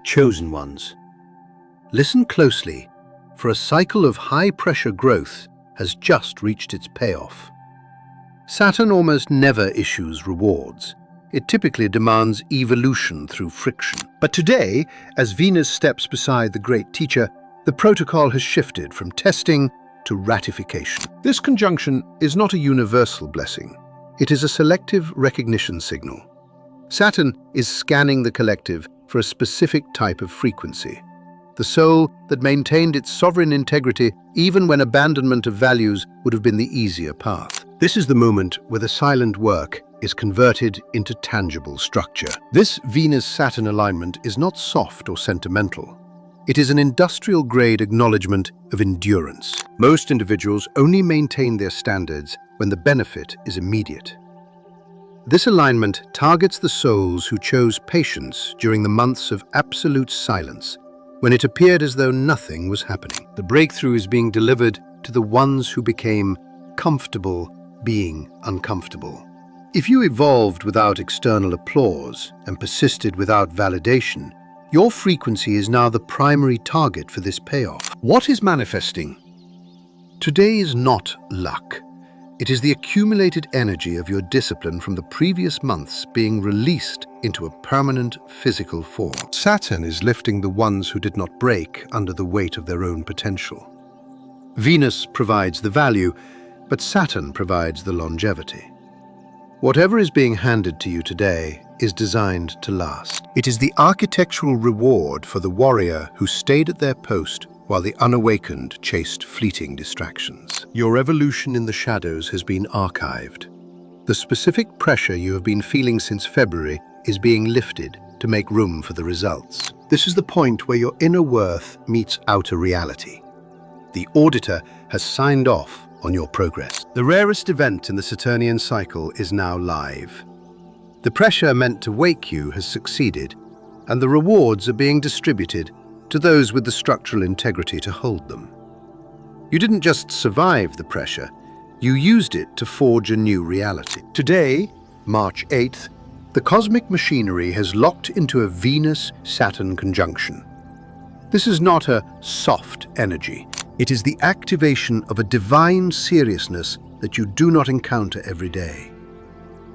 chosen ones. Listen closely, for a cycle of high-pressure growth has just reached its payoff. Saturn almost never issues rewards. It typically demands evolution through friction. But today, as Venus steps beside the great teacher, the protocol has shifted from testing to ratification. This conjunction is not a universal blessing. It is a selective recognition signal. Saturn is scanning the collective for a specific type of frequency. The soul that maintained its sovereign integrity even when abandonment of values would have been the easier path. This is the moment where the silent work is converted into tangible structure. This Venus-Saturn alignment is not soft or sentimental. It is an industrial-grade acknowledgement of endurance. Most individuals only maintain their standards when the benefit is immediate. This alignment targets the souls who chose patience during the months of absolute silence, when it appeared as though nothing was happening. The breakthrough is being delivered to the ones who became comfortable being uncomfortable. If you evolved without external applause and persisted without validation, your frequency is now the primary target for this payoff. What is manifesting? Today is not luck. It is the accumulated energy of your discipline from the previous months being released into a permanent physical form. Saturn is lifting the ones who did not break under the weight of their own potential. Venus provides the value, but Saturn provides the longevity. Whatever is being handed to you today is designed to last. It is the architectural reward for the warrior who stayed at their post while the unawakened chased fleeting distractions. Your evolution in the shadows has been archived. The specific pressure you have been feeling since February is being lifted to make room for the results. This is the point where your inner worth meets outer reality. The auditor has signed off on your progress. The rarest event in the Saturnian cycle is now live. The pressure meant to wake you has succeeded, and the rewards are being distributed to those with the structural integrity to hold them. You didn't just survive the pressure, you used it to forge a new reality. Today, March 8th, the cosmic machinery has locked into a Venus-Saturn conjunction. This is not a soft energy. It is the activation of a divine seriousness that you do not encounter every day.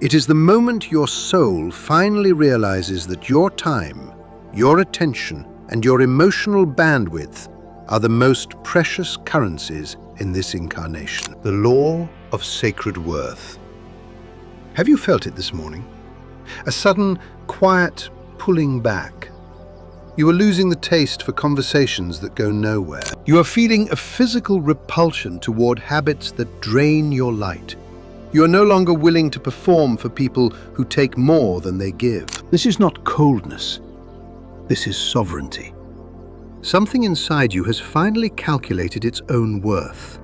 It is the moment your soul finally realizes that your time, your attention, and your emotional bandwidth are the most precious currencies in this incarnation. The law of sacred worth. Have you felt it this morning? A sudden, quiet pulling back. You are losing the taste for conversations that go nowhere. You are feeling a physical repulsion toward habits that drain your light. You are no longer willing to perform for people who take more than they give. This is not coldness. This is sovereignty. Something inside you has finally calculated its own worth,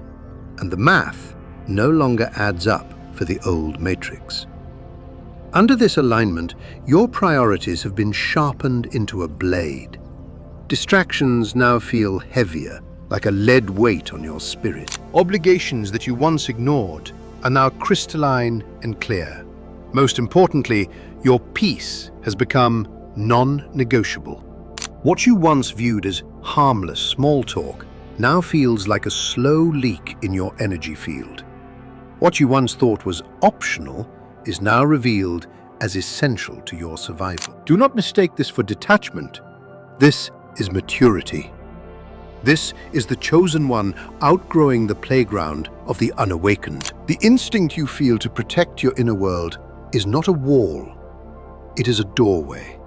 and the math no longer adds up for the old matrix. Under this alignment, your priorities have been sharpened into a blade. Distractions now feel heavier, like a lead weight on your spirit. Obligations that you once ignored are now crystalline and clear. Most importantly, your peace has become non-negotiable. What you once viewed as harmless small talk now feels like a slow leak in your energy field. What you once thought was optional is now revealed as essential to your survival. Do not mistake this for detachment. This is maturity. This is the chosen one outgrowing the playground of the unawakened. The instinct you feel to protect your inner world is not a wall. It is a doorway.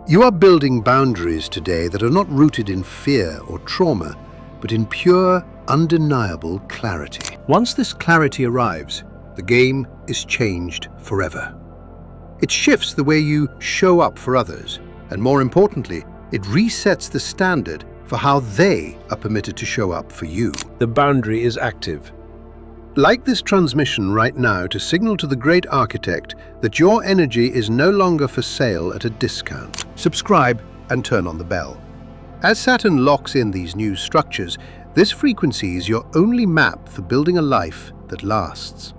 You are building boundaries today that are not rooted in fear or trauma, but in pure, undeniable clarity. Once this clarity arrives, the game is changed forever. It shifts the way you show up for others, and more importantly, it resets the standard for how they are permitted to show up for you. The boundary is active. Like this transmission right now to signal to the great architect that your energy is no longer for sale at a discount. Subscribe and turn on the bell. As Saturn locks in these new structures, this frequency is your only map for building a life that lasts.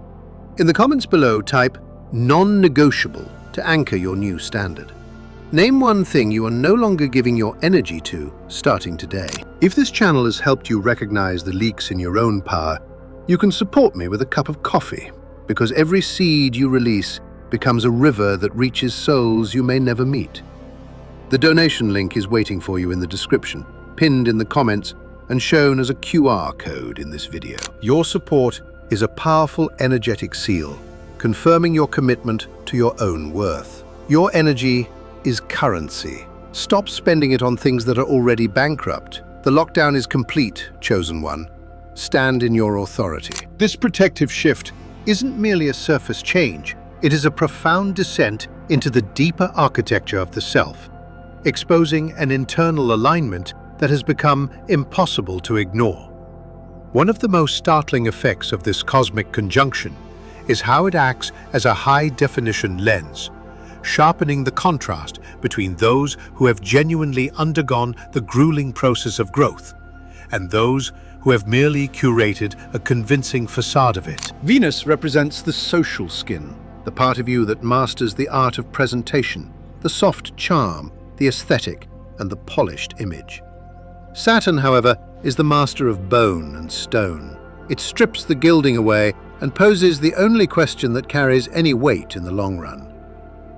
In the comments below, type non-negotiable to anchor your new standard. Name one thing you are no longer giving your energy to starting today. If this channel has helped you recognize the leaks in your own power, you can support me with a cup of coffee, because every seed you release becomes a river that reaches souls you may never meet. The donation link is waiting for you in the description, pinned in the comments, and shown as a QR code in this video. Your support is a powerful energetic seal, confirming your commitment to your own worth. Your energy is currency. Stop spending it on things that are already bankrupt. The lockdown is complete, chosen one. Stand in your authority. This protective shift isn't merely a surface change. It is a profound descent into the deeper architecture of the self, exposing an internal alignment that has become impossible to ignore. One of the most startling effects of this cosmic conjunction is how it acts as a high-definition lens, sharpening the contrast between those who have genuinely undergone the grueling process of growth and those who have merely curated a convincing facade of it. Venus represents the social skin, the part of you that masters the art of presentation, the soft charm, the aesthetic, and the polished image. Saturn, however, is the master of bone and stone. It strips the gilding away and poses the only question that carries any weight in the long run.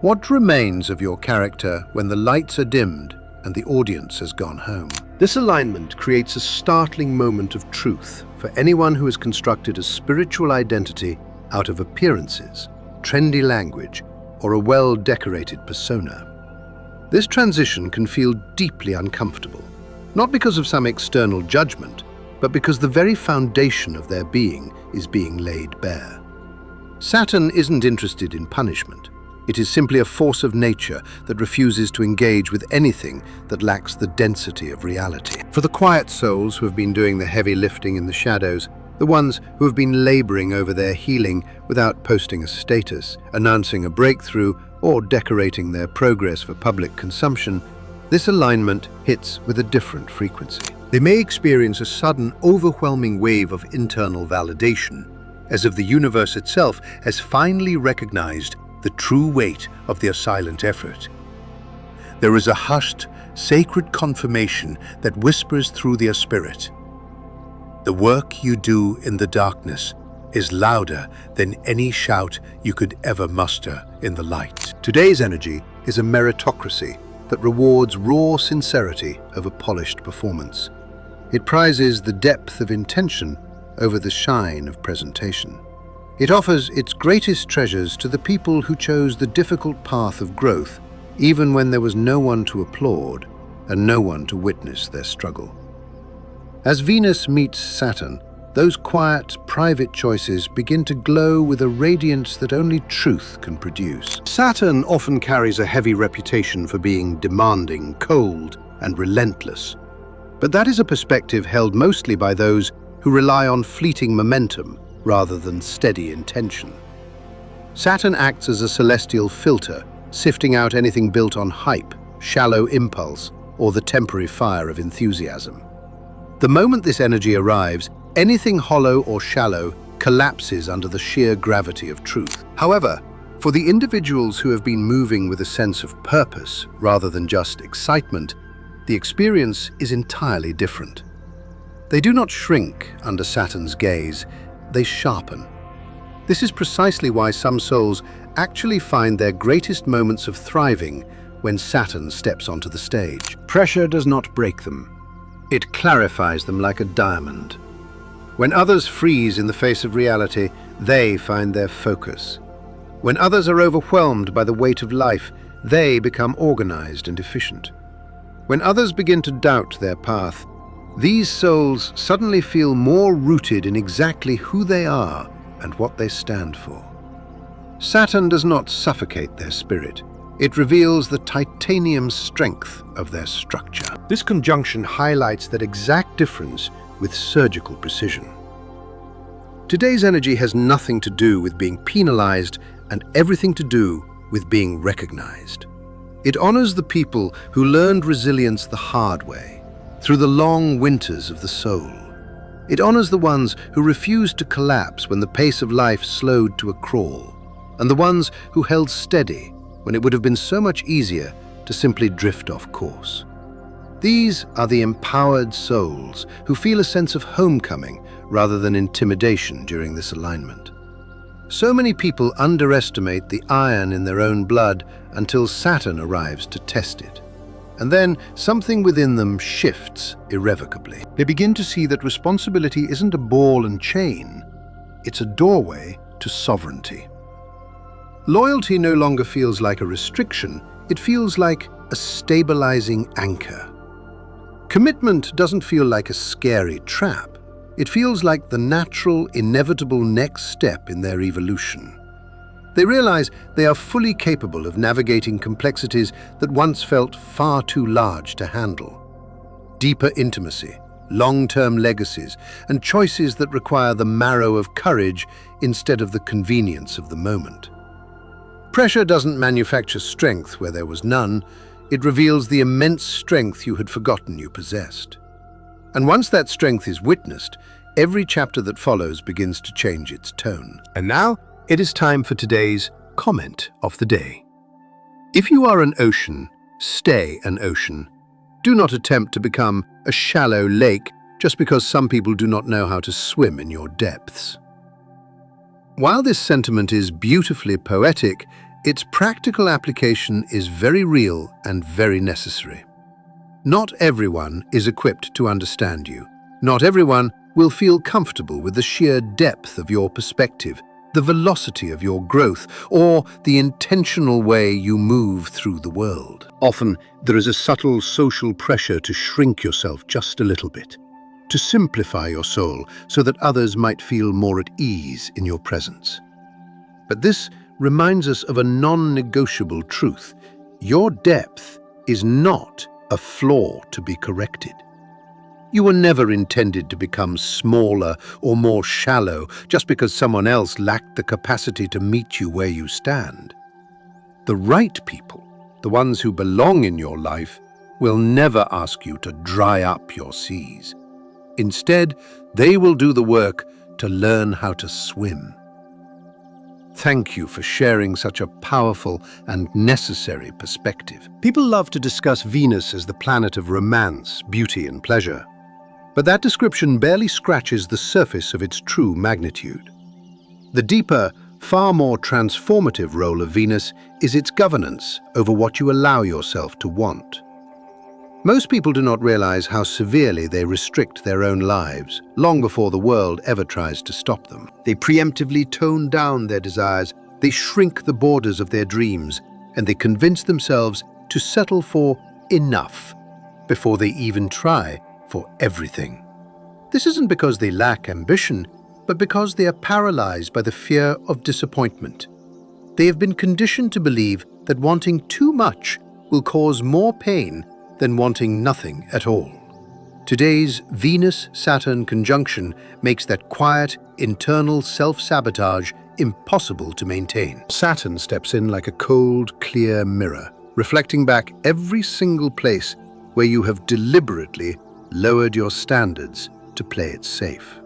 What remains of your character when the lights are dimmed and the audience has gone home? This alignment creates a startling moment of truth for anyone who has constructed a spiritual identity out of appearances, trendy language, or a well-decorated persona. This transition can feel deeply uncomfortable, not because of some external judgment, but because the very foundation of their being is being laid bare. Saturn isn't interested in punishment. It is simply a force of nature that refuses to engage with anything that lacks the density of reality. For the quiet souls who have been doing the heavy lifting in the shadows, the ones who have been laboring over their healing without posting a status, announcing a breakthrough, or decorating their progress for public consumption, this alignment hits with a different frequency. They may experience a sudden, overwhelming wave of internal validation, as if the universe itself has finally recognized the true weight of their silent effort. There is a hushed, sacred confirmation that whispers through their spirit. The work you do in the darkness is louder than any shout you could ever muster in the light. Today's energy is a meritocracy that rewards raw sincerity over polished performance. It prizes the depth of intention over the shine of presentation. It offers its greatest treasures to the people who chose the difficult path of growth, even when there was no one to applaud and no one to witness their struggle. As Venus meets Saturn, those quiet, private choices begin to glow with a radiance that only truth can produce. Saturn often carries a heavy reputation for being demanding, cold, and relentless. But that is a perspective held mostly by those who rely on fleeting momentum rather than steady intention. Saturn acts as a celestial filter, sifting out anything built on hype, shallow impulse, or the temporary fire of enthusiasm. The moment this energy arrives, anything hollow or shallow collapses under the sheer gravity of truth. However, for the individuals who have been moving with a sense of purpose rather than just excitement, the experience is entirely different. They do not shrink under Saturn's gaze, they sharpen. This is precisely why some souls actually find their greatest moments of thriving when Saturn steps onto the stage. Pressure does not break them. It clarifies them like a diamond. When others freeze in the face of reality, they find their focus. When others are overwhelmed by the weight of life, they become organized and efficient. When others begin to doubt their path, these souls suddenly feel more rooted in exactly who they are and what they stand for. Saturn does not suffocate their spirit. It reveals the titanium strength of their structure. This conjunction highlights that exact difference with surgical precision. Today's energy has nothing to do with being penalized and everything to do with being recognized. It honors the people who learned resilience the hard way, through the long winters of the soul. It honors the ones who refused to collapse when the pace of life slowed to a crawl, and the ones who held steady when it would have been so much easier to simply drift off course. These are the empowered souls who feel a sense of homecoming rather than intimidation during this alignment. So many people underestimate the iron in their own blood until Saturn arrives to test it. And then something within them shifts irrevocably. They begin to see that responsibility isn't a ball and chain, it's a doorway to sovereignty. Loyalty no longer feels like a restriction, it feels like a stabilizing anchor. Commitment doesn't feel like a scary trap, it feels like the natural, inevitable next step in their evolution. They realize they are fully capable of navigating complexities that once felt far too large to handle. Deeper intimacy, long-term legacies, and choices that require the marrow of courage instead of the convenience of the moment. Pressure doesn't manufacture strength where there was none, it reveals the immense strength you had forgotten you possessed. And once that strength is witnessed, every chapter that follows begins to change its tone. And now, it is time for today's comment of the day. If you are an ocean, stay an ocean. Do not attempt to become a shallow lake just because some people do not know how to swim in your depths. While this sentiment is beautifully poetic, its practical application is very real and very necessary. Not everyone is equipped to understand you. Not everyone will feel comfortable with the sheer depth of your perspective, the velocity of your growth, or the intentional way you move through the world. Often, there is a subtle social pressure to shrink yourself just a little bit, to simplify your soul so that others might feel more at ease in your presence. But this reminds us of a non-negotiable truth. Your depth is not a flaw to be corrected. You were never intended to become smaller or more shallow just because someone else lacked the capacity to meet you where you stand. The right people, the ones who belong in your life, will never ask you to dry up your seas. Instead, they will do the work to learn how to swim. Thank you for sharing such a powerful and necessary perspective. People love to discuss Venus as the planet of romance, beauty, and pleasure. But that description barely scratches the surface of its true magnitude. The deeper, far more transformative role of Venus is its governance over what you allow yourself to want. Most people do not realize how severely they restrict their own lives, long before the world ever tries to stop them. They preemptively tone down their desires, they shrink the borders of their dreams, and they convince themselves to settle for enough before they even try for everything. This isn't because they lack ambition, but because they are paralyzed by the fear of disappointment. They have been conditioned to believe that wanting too much will cause more pain than wanting nothing at all. Today's Venus-Saturn conjunction makes that quiet, internal self-sabotage impossible to maintain. Saturn steps in like a cold, clear mirror, reflecting back every single place where you have deliberately lowered your standards to play it safe.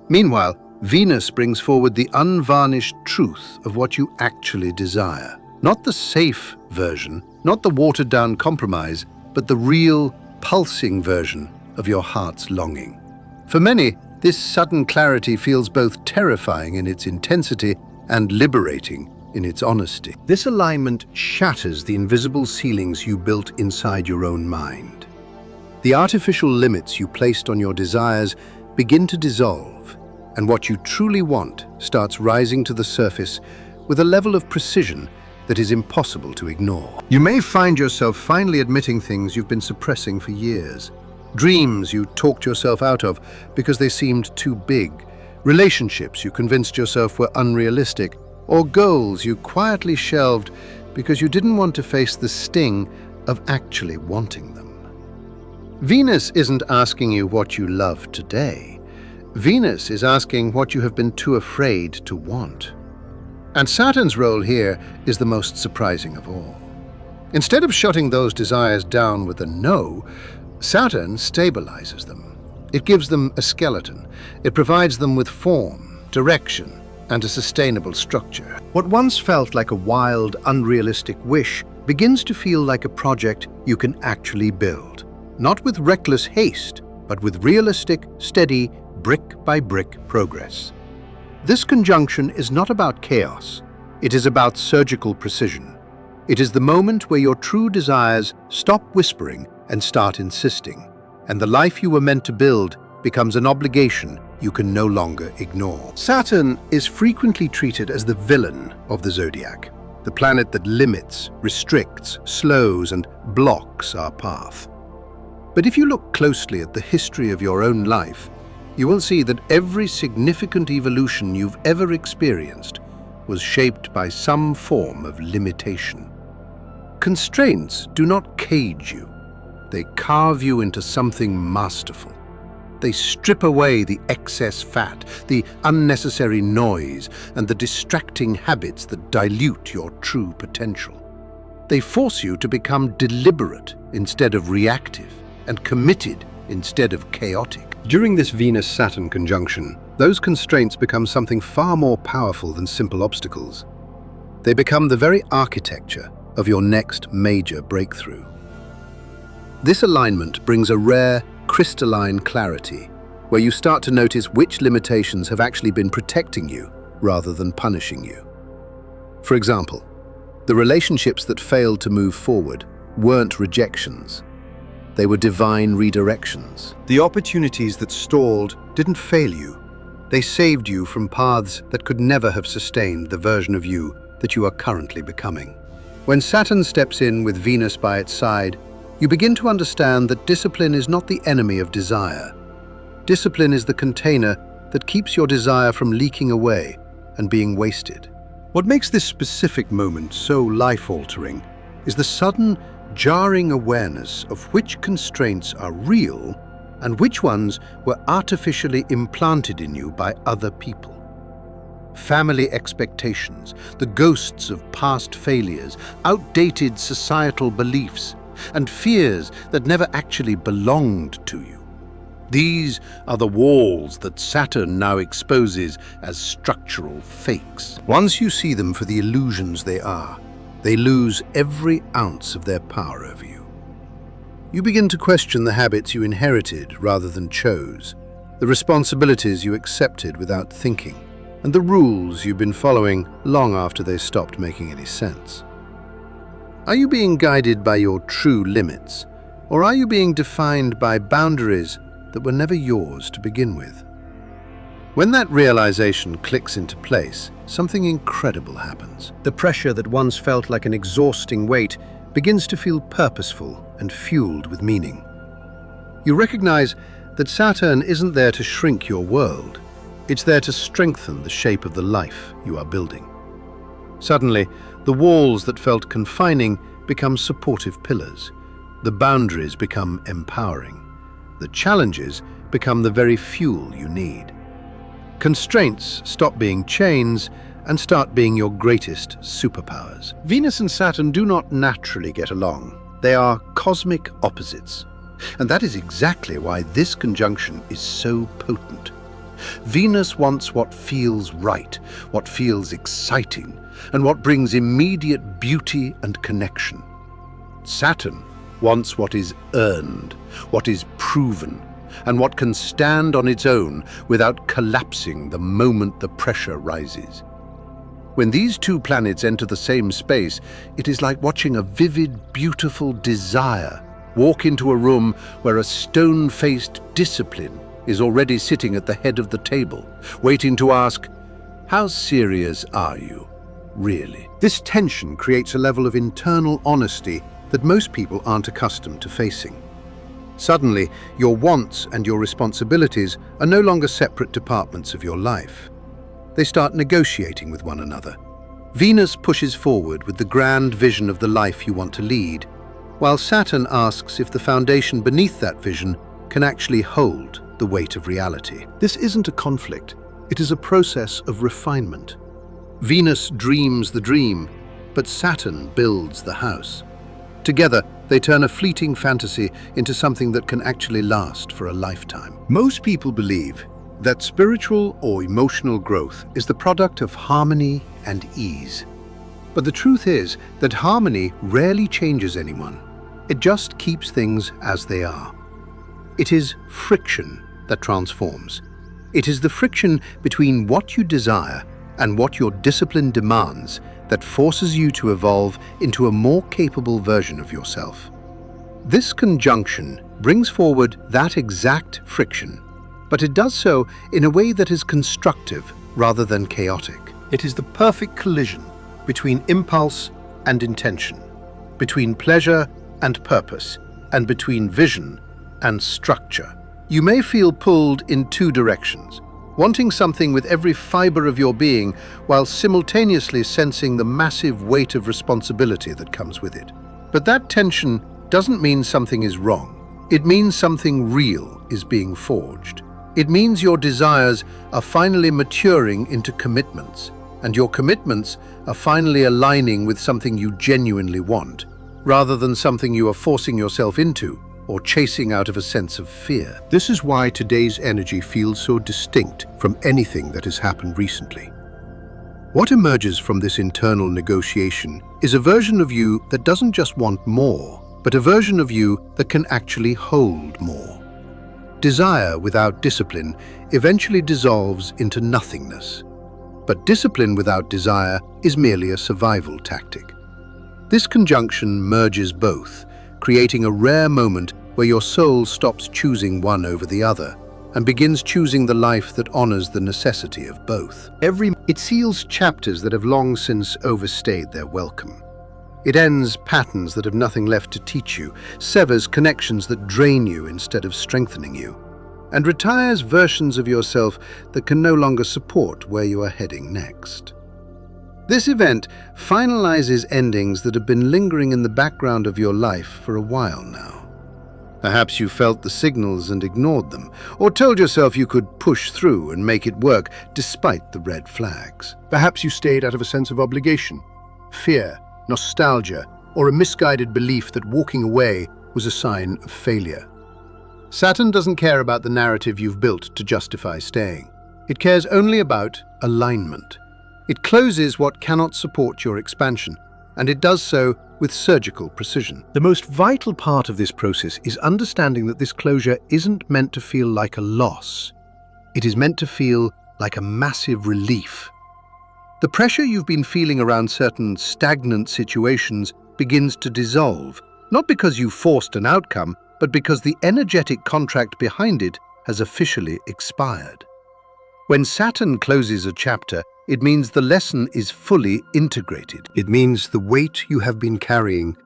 Meanwhile, Venus brings forward the unvarnished truth of what you actually desire. Not the safe version, not the watered-down compromise, but the real, pulsing version of your heart's longing. For many, this sudden clarity feels both terrifying in its intensity and liberating in its honesty. This alignment shatters the invisible ceilings you built inside your own mind. The artificial limits you placed on your desires begin to dissolve, and what you truly want starts rising to the surface with a level of precision that is impossible to ignore. You may find yourself finally admitting things you've been suppressing for years. Dreams you talked yourself out of because they seemed too big, relationships you convinced yourself were unrealistic, or goals you quietly shelved because you didn't want to face the sting of actually wanting them. Venus isn't asking you what you love today. Venus is asking what you have been too afraid to want. And Saturn's role here is the most surprising of all. Instead of shutting those desires down with a no, Saturn stabilizes them. It gives them a skeleton. It provides them with form, direction, and a sustainable structure. What once felt like a wild, unrealistic wish begins to feel like a project you can actually build, not with reckless haste, but with realistic, steady, brick-by-brick progress. This conjunction is not about chaos. It is about surgical precision. It is the moment where your true desires stop whispering and start insisting, and the life you were meant to build becomes an obligation you can no longer ignore. Saturn is frequently treated as the villain of the zodiac, the planet that limits, restricts, slows, and blocks our path. But if you look closely at the history of your own life, you will see that every significant evolution you've ever experienced was shaped by some form of limitation. Constraints do not cage you. They carve you into something masterful. They strip away the excess fat, the unnecessary noise, and the distracting habits that dilute your true potential. They force you to become deliberate instead of reactive, and committed instead of chaotic. During this Venus-Saturn conjunction, those constraints become something far more powerful than simple obstacles. They become the very architecture of your next major breakthrough. This alignment brings a rare, crystalline clarity, where you start to notice which limitations have actually been protecting you rather than punishing you. For example, the relationships that failed to move forward weren't rejections. They were divine redirections. The opportunities that stalled didn't fail you. They saved you from paths that could never have sustained the version of you that you are currently becoming. When Saturn steps in with Venus by its side, you begin to understand that discipline is not the enemy of desire. Discipline is the container that keeps your desire from leaking away and being wasted. What makes this specific moment so life-altering is the sudden, jarring awareness of which constraints are real and which ones were artificially implanted in you by other people. Family expectations, the ghosts of past failures, outdated societal beliefs, and fears that never actually belonged to you. These are the walls that Saturn now exposes as structural fakes. Once you see them for the illusions they are, they lose every ounce of their power over you. You begin to question the habits you inherited rather than chose, the responsibilities you accepted without thinking, and the rules you've been following long after they stopped making any sense. Are you being guided by your true limits, or are you being defined by boundaries that were never yours to begin with? When that realization clicks into place, something incredible happens. The pressure that once felt like an exhausting weight begins to feel purposeful and fueled with meaning. You recognize that Saturn isn't there to shrink your world. It's there to strengthen the shape of the life you are building. Suddenly, the walls that felt confining become supportive pillars. The boundaries become empowering. The challenges become the very fuel you need. Constraints stop being chains and start being your greatest superpowers. Venus and Saturn do not naturally get along. They are cosmic opposites. And that is exactly why this conjunction is so potent. Venus wants what feels right, what feels exciting, and what brings immediate beauty and connection. Saturn wants what is earned, what is proven, and what can stand on its own without collapsing the moment the pressure rises. When these two planets enter the same space, it is like watching a vivid, beautiful desire walk into a room where a stone-faced discipline is already sitting at the head of the table, waiting to ask, "How serious are you, really?" This tension creates a level of internal honesty that most people aren't accustomed to facing. Suddenly, your wants and your responsibilities are no longer separate departments of your life. They start negotiating with one another. Venus pushes forward with the grand vision of the life you want to lead, while Saturn asks if the foundation beneath that vision can actually hold the weight of reality. This isn't a conflict, it is a process of refinement. Venus dreams the dream, but Saturn builds the house. Together, they turn a fleeting fantasy into something that can actually last for a lifetime. Most people believe that spiritual or emotional growth is the product of harmony and ease. But the truth is that harmony rarely changes anyone. It just keeps things as they are. It is friction that transforms. It is the friction between what you desire and what your discipline demands that forces you to evolve into a more capable version of yourself. This conjunction brings forward that exact friction, but it does so in a way that is constructive rather than chaotic. It is the perfect collision between impulse and intention, between pleasure and purpose, and between vision and structure. You may feel pulled in two directions, wanting something with every fiber of your being while simultaneously sensing the massive weight of responsibility that comes with it. But that tension doesn't mean something is wrong. It means something real is being forged. It means your desires are finally maturing into commitments, and your commitments are finally aligning with something you genuinely want, rather than something you are forcing yourself into or chasing out of a sense of fear. This is why today's energy feels so distinct from anything that has happened recently. What emerges from this internal negotiation is a version of you that doesn't just want more, but a version of you that can actually hold more. Desire without discipline eventually dissolves into nothingness. But discipline without desire is merely a survival tactic. This conjunction merges both, creating a rare moment where your soul stops choosing one over the other and begins choosing the life that honors the necessity of both. It seals chapters that have long since overstayed their welcome. It ends patterns that have nothing left to teach you, severs connections that drain you instead of strengthening you, and retires versions of yourself that can no longer support where you are heading next. This event finalizes endings that have been lingering in the background of your life for a while now. Perhaps you felt the signals and ignored them, or told yourself you could push through and make it work despite the red flags. Perhaps you stayed out of a sense of obligation, fear, nostalgia, or a misguided belief that walking away was a sign of failure. Saturn doesn't care about the narrative you've built to justify staying. It cares only about alignment. It closes what cannot support your expansion, and it does so with surgical precision. The most vital part of this process is understanding that this closure isn't meant to feel like a loss. It is meant to feel like a massive relief. The pressure you've been feeling around certain stagnant situations begins to dissolve, not because you forced an outcome, but because the energetic contract behind it has officially expired. When Saturn closes a chapter, it means the lesson is fully integrated. It means the weight you have been carrying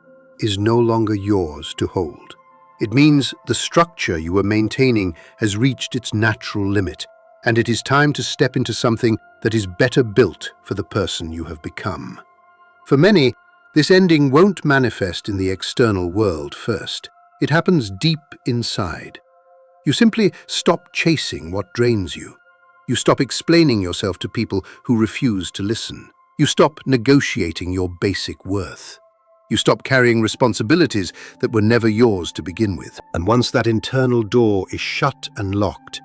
is no longer yours to hold. It means the structure you were maintaining has reached its natural limit, and it is time to step into something that is better built for the person you have become. For many, this ending won't manifest in the external world first. It happens deep inside. You simply stop chasing what drains you. You stop explaining yourself to people who refuse to listen. You stop negotiating your basic worth. You stop carrying responsibilities that were never yours to begin with. And once that internal door is shut and locked,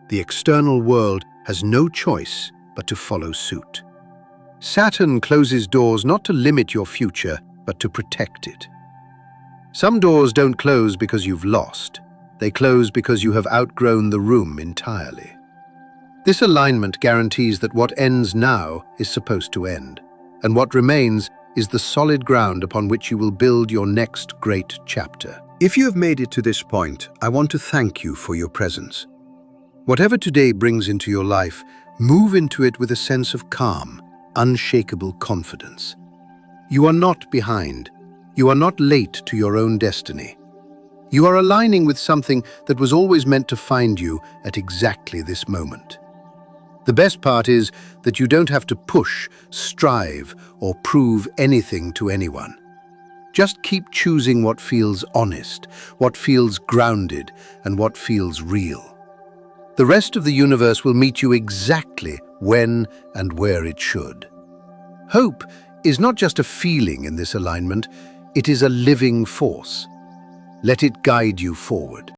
the external world has no choice but to follow suit. Saturn closes doors not to limit your future, but to protect it. Some doors don't close because you've lost. They close because you have outgrown the room entirely. This alignment guarantees that what ends now is supposed to end, and what remains is the solid ground upon which you will build your next great chapter. If you have made it to this point, I want to thank you for your presence. Whatever today brings into your life, move into it with a sense of calm, unshakable confidence. You are not behind. You are not late to your own destiny. You are aligning with something that was always meant to find you at exactly this moment. The best part is that you don't have to push, strive, or prove anything to anyone. Just keep choosing what feels honest, what feels grounded, and what feels real. The rest of the universe will meet you exactly when and where it should. Hope is not just a feeling in this alignment, it is a living force. Let it guide you forward.